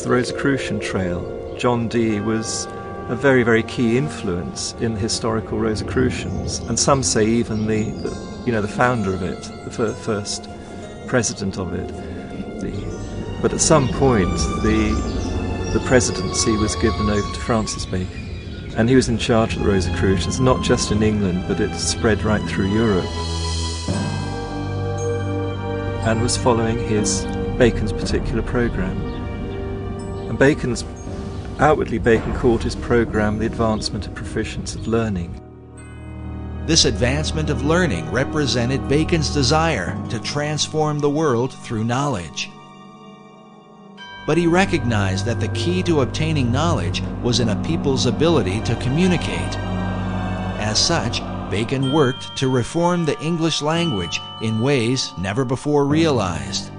The Rosicrucian Trail. John Dee was a very, very key influence in the historical Rosicrucians, and some say even the founder of it, the first president of it. But at some point, the presidency was given over to Francis Bacon, and he was in charge of the Rosicrucians, not just in England, but it spread right through Europe, and was following Bacon's particular programme. And outwardly Bacon called his programme the advancement of proficience of learning. This advancement of learning represented Bacon's desire to transform the world through knowledge. But he recognized that the key to obtaining knowledge was in a people's ability to communicate. As such, Bacon worked to reform the English language in ways never before realized.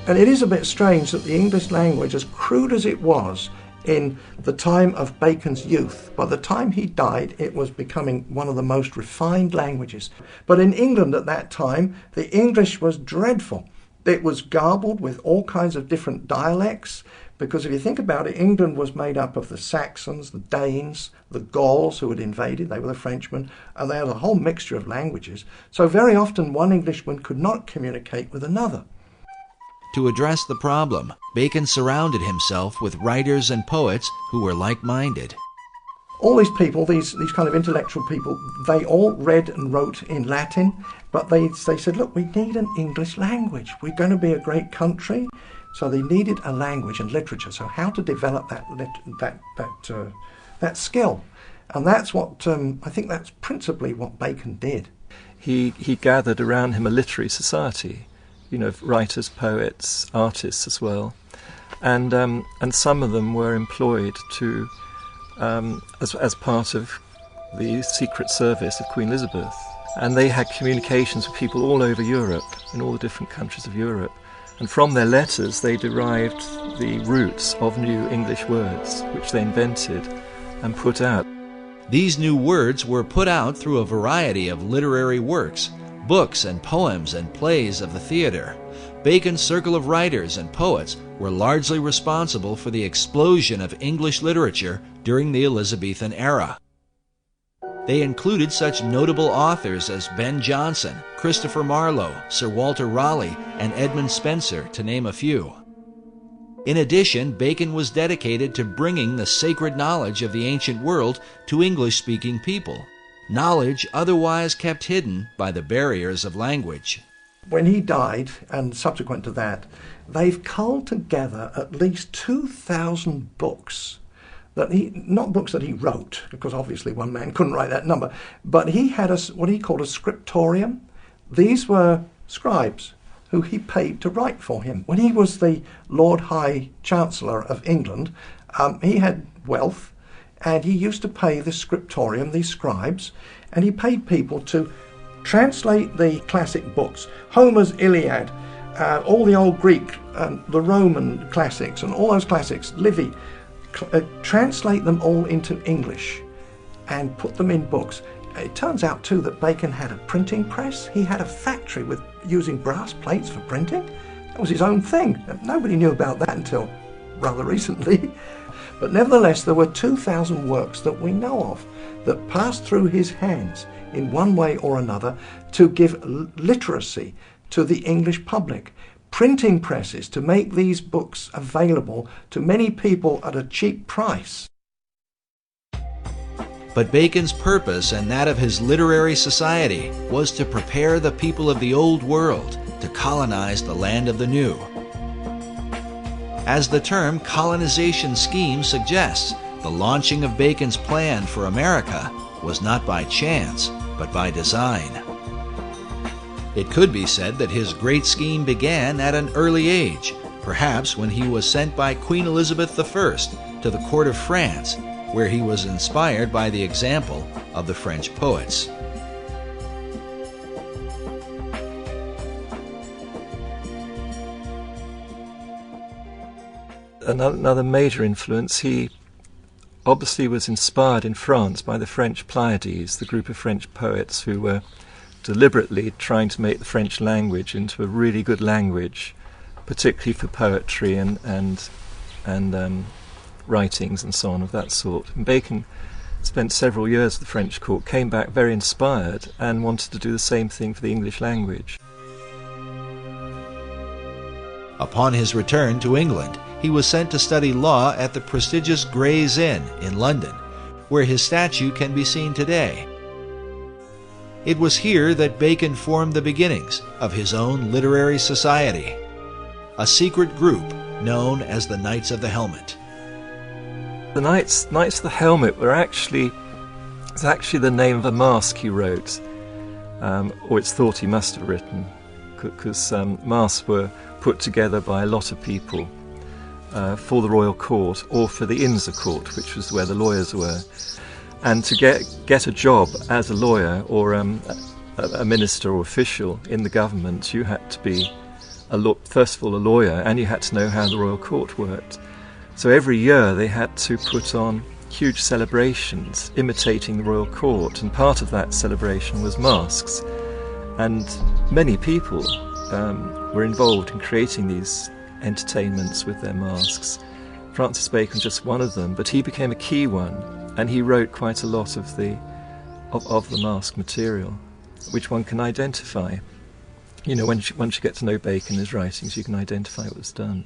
And it is a bit strange that the English language, as crude as it was in the time of Bacon's youth, by the time he died, it was becoming one of the most refined languages. But in England at that time, the English was dreadful. It was garbled with all kinds of different dialects, because if you think about it, England was made up of the Saxons, the Danes, the Gauls who had invaded, they were the Frenchmen, and they had a whole mixture of languages. So very often one Englishman could not communicate with another. To address the problem, Bacon surrounded himself with writers and poets who were like-minded. All these people, these kind of intellectual people, they all read and wrote in Latin, but they said, look, we need an English language. We're going to be a great country. So they needed a language and literature. So how to develop that skill. And that's what, I think that's principally what Bacon did. He gathered around him a literary society, writers, poets, artists as well. And some of them were employed to as part of the Secret Service of Queen Elizabeth. And they had communications with people all over Europe, in all the different countries of Europe. And from their letters they derived the roots of new English words, which they invented and put out. These new words were put out through a variety of literary works, books and poems and plays of the theatre. Bacon's circle of writers and poets were largely responsible for the explosion of English literature during the Elizabethan era. They included such notable authors as Ben Jonson, Christopher Marlowe, Sir Walter Raleigh, and Edmund Spenser, to name a few. In addition, Bacon was dedicated to bringing the sacred knowledge of the ancient world to English-speaking people, knowledge otherwise kept hidden by the barriers of language. When he died, and subsequent to that, they've culled together at least 2,000 books. Not books that he wrote, because obviously one man couldn't write that number, but he had what he called a scriptorium. These were scribes who he paid to write for him. When he was the Lord High Chancellor of England, he had wealth, and he used to pay the scriptorium, these scribes, and he paid people to translate the classic books, Homer's Iliad, all the old Greek, the Roman classics, and all those classics, Livy, translate them all into English and put them in books. It turns out too that Bacon had a printing press. He had a factory with using brass plates for printing. That was his own thing. Nobody knew about that until rather recently. But nevertheless, there were 2,000 works that we know of that passed through his hands in one way or another to give literacy to the English public. Printing presses to make these books available to many people at a cheap price. But Bacon's purpose and that of his literary society was to prepare the people of the old world to colonize the land of the new. As the term colonization scheme suggests, the launching of Bacon's plan for America was not by chance, but by design. It could be said that his great scheme began at an early age, perhaps when he was sent by Queen Elizabeth I to the court of France, where he was inspired by the example of the French poets. Another major influence, he obviously was inspired in France by the French Pleiades, the group of French poets who were deliberately trying to make the French language into a really good language, particularly for poetry and writings and so on of that sort. And Bacon spent several years at the French court, came back very inspired, and wanted to do the same thing for the English language. Upon his return to England, he was sent to study law at the prestigious Gray's Inn in London, where his statue can be seen today. It was here that Bacon formed the beginnings of his own literary society, a secret group known as the Knights of the Helmet. The Knights of the Helmet it's actually the name of a masque he wrote, or it's thought he must have written, because masques were put together by a lot of people for the royal court or for the Inns Court, which was where the lawyers were. And to get a job as a lawyer or a minister or official in the government, you had to be first of all a lawyer, and you had to know how the royal court worked. So every year they had to put on huge celebrations imitating the royal court, and part of that celebration was masks. And many people were involved in creating these entertainments with their masks. Francis Bacon just one of them, but he became a key one, and he wrote quite a lot of the mask material, which one can identify. You know, once you get to know Bacon and his writings, you can identify what was done.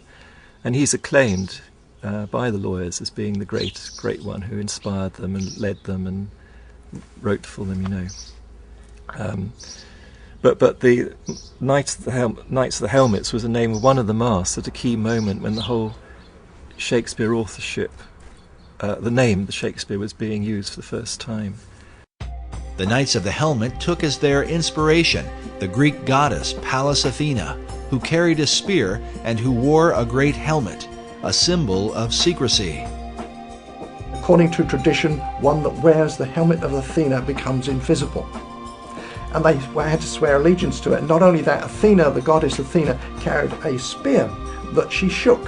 And he's acclaimed by the lawyers as being the great one who inspired them and led them and wrote for them, you know. But the Knights of the Helmets was the name of one of the masks at a key moment when the whole Shakespeare authorship, the name the Shakespeare was being used for the first time. The Knights of the Helmet took as their inspiration the Greek goddess Pallas Athena, who carried a spear and who wore a great helmet, a symbol of secrecy. According to tradition, one that wears the helmet of Athena becomes invisible. And they had to swear allegiance to it. Not only that, Athena, the goddess Athena, carried a spear that she shook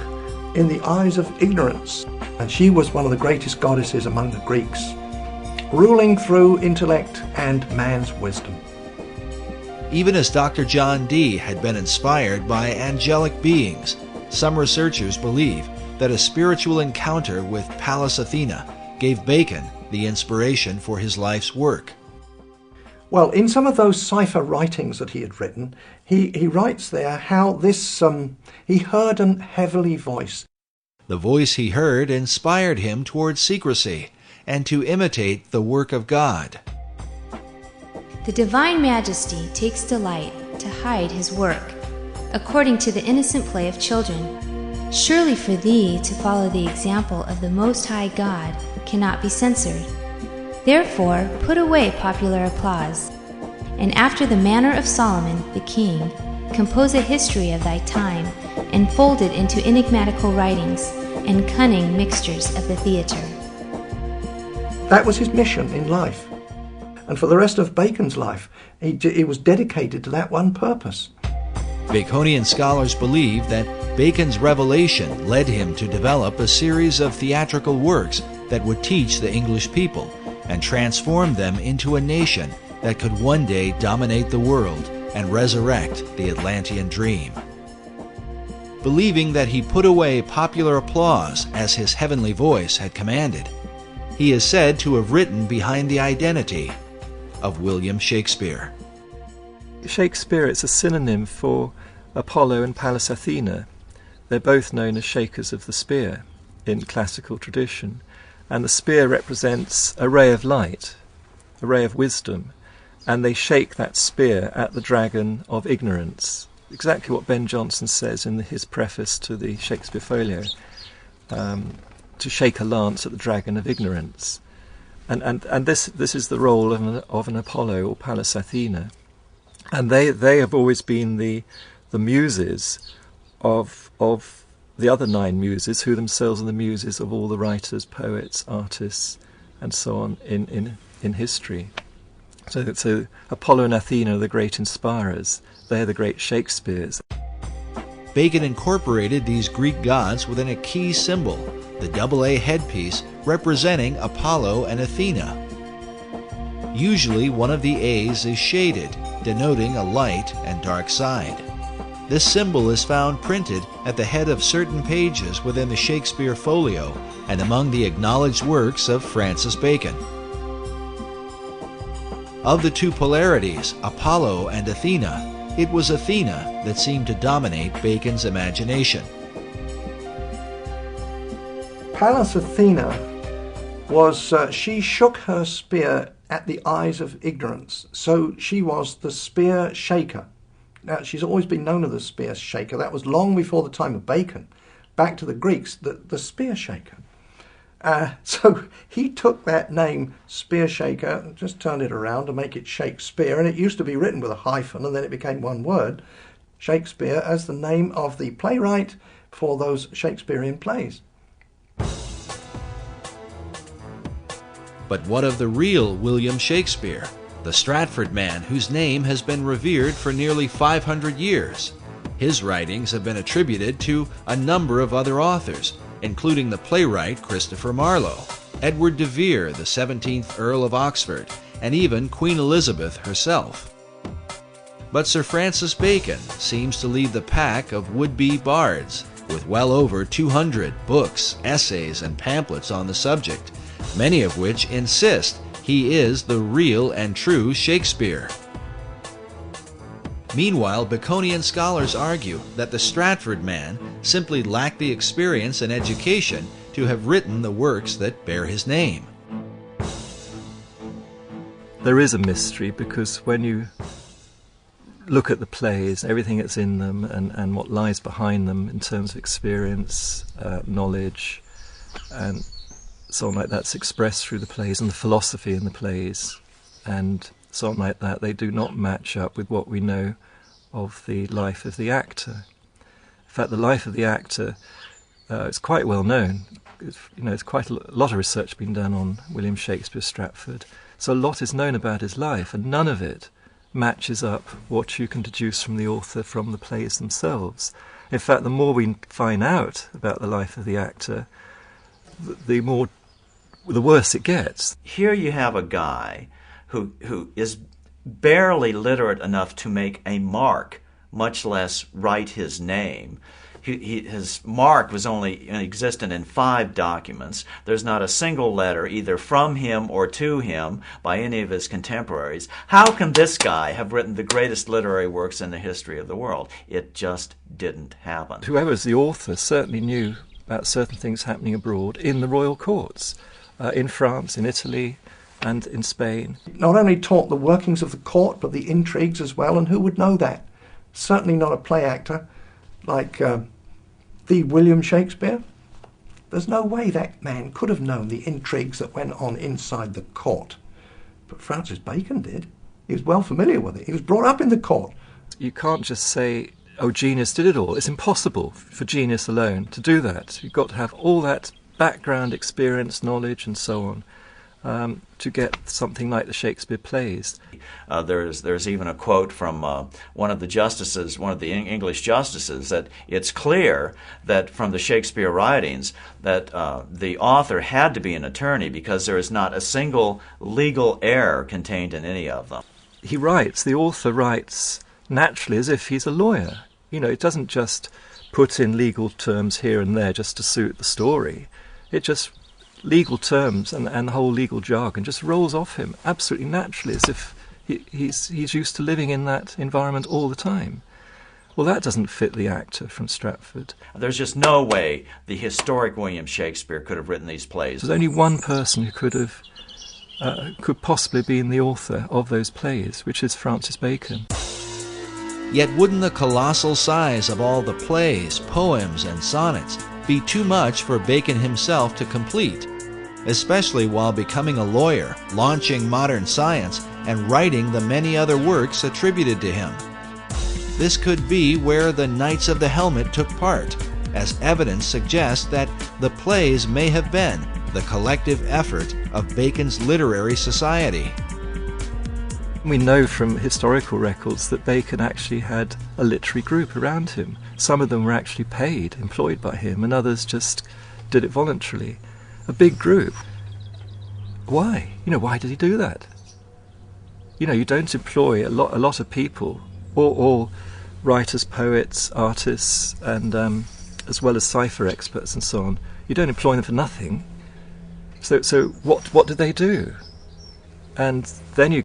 in the eyes of ignorance. And she was one of the greatest goddesses among the Greeks, ruling through intellect and man's wisdom. Even as Dr. John Dee had been inspired by angelic beings, some researchers believe that a spiritual encounter with Pallas Athena gave Bacon the inspiration for his life's work. Well, in some of those cipher writings that he had written, he writes there how this he heard an heavenly voice. The voice he heard inspired him towards secrecy and to imitate the work of God. The Divine Majesty takes delight to hide his work, according to the innocent play of children. Surely for thee to follow the example of the Most High God cannot be censored. Therefore put away popular applause, and after the manner of Solomon the king, compose a history of thy time, and fold it into enigmatical writings and cunning mixtures of the theatre. That was his mission in life. And for the rest of Bacon's life, he was dedicated to that one purpose. Baconian scholars believe that Bacon's revelation led him to develop a series of theatrical works that would teach the English people and transform them into a nation that could one day dominate the world and resurrect the Atlantean dream. Believing that he put away popular applause as his heavenly voice had commanded, he is said to have written behind the identity of William Shakespeare. Shakespeare is a synonym for Apollo and Pallas Athena. They're both known as shakers of the spear in classical tradition, and the spear represents a ray of light, a ray of wisdom, and they shake that spear at the dragon of ignorance. Exactly what Ben Jonson says in his preface to the Shakespeare Folio, to shake a lance at the dragon of ignorance. And this is the role of an Apollo or Pallas Athena. And they have always been the muses of the other 9 muses, who themselves are the muses of all the writers, poets, artists, and so on in history. So Apollo and Athena are the great inspirers. They're the great Shakespeares. Bacon incorporated these Greek gods within a key symbol, the AA headpiece representing Apollo and Athena. Usually one of the A's is shaded, denoting a light and dark side. This symbol is found printed at the head of certain pages within the Shakespeare folio and among the acknowledged works of Francis Bacon. Of the two polarities, Apollo and Athena, it was Athena that seemed to dominate Bacon's imagination. Pallas Athena was, she shook her spear at the eyes of ignorance, so she was the spear shaker. Now, she's always been known as the spear shaker. That was long before the time of Bacon. Back to the Greeks, the spear shaker. So he took that name, spear shaker, and just turned it around to make it Shakespeare, and it used to be written with a hyphen, and then it became one word, Shakespeare, as the name of the playwright for those Shakespearean plays. But what of the real William Shakespeare, the Stratford man whose name has been revered for nearly 500 years? His writings have been attributed to a number of other authors, including the playwright Christopher Marlowe, Edward de Vere, the 17th Earl of Oxford, and even Queen Elizabeth herself. But Sir Francis Bacon seems to lead the pack of would-be bards, with well over 200 books, essays, and pamphlets on the subject, many of which insist he is the real and true Shakespeare. Meanwhile, Baconian scholars argue that the Stratford man simply lacked the experience and education to have written the works that bear his name. There is a mystery, because when you look at the plays, everything that's in them and what lies behind them in terms of experience, knowledge, and so on like that's expressed through the plays, and the philosophy in the plays, and so on like that, they do not match up with what we know of the life of the actor. In fact, the life of the actor is quite well known. There's quite a lot of research been done on William Shakespeare Stratford, so a lot is known about his life, and none of it matches up what you can deduce from the author from the plays themselves. In fact, the more we find out about the life of the actor, the worse it gets. Here you have a guy who is barely literate enough to make a mark, much less write his name. His mark was only existent in 5 documents. There's not a single letter either from him or to him by any of his contemporaries. How can this guy have written the greatest literary works in the history of the world? It just didn't happen. Whoever's the author certainly knew about certain things happening abroad in the royal courts, in France, in Italy, and in Spain. Not only taught the workings of the court, but the intrigues as well, and who would know that? Certainly not a play actor like the William Shakespeare. There's no way that man could have known the intrigues that went on inside the court. But Francis Bacon did. He was well familiar with it. He was brought up in the court. You can't just say, oh, genius did it all. It's impossible for genius alone to do that. You've got to have all that background experience, knowledge, and so on, to get something like the Shakespeare plays. There's even a quote from one of the justices, one of the English justices, that it's clear that from the Shakespeare writings that the author had to be an attorney, because there is not a single legal error contained in any of them. The author writes naturally as if he's a lawyer. It doesn't just put in legal terms here and there just to suit the story. It just legal terms and the whole legal jargon just rolls off him absolutely naturally, as if he's used to living in that environment all the time. Well, that doesn't fit the actor from Stratford. There's just no way the historic William Shakespeare could have written these plays. There's only one person who could possibly be the author of those plays, which is Francis Bacon. Yet wouldn't the colossal size of all the plays, poems, and sonnets be too much for Bacon himself to complete, especially while becoming a lawyer, launching modern science, and writing the many other works attributed to him? This could be where the Knights of the Helmet took part, as evidence suggests that the plays may have been the collective effort of Bacon's literary society. We know from historical records that Bacon actually had a literary group around him. Some of them were actually paid, employed by him, and others just did it voluntarily. A big group. Why? Why did he do that? You don't employ a lot of people, or writers, poets, artists, and as well as cipher experts and so on. You don't employ them for nothing. So what do they do? And then you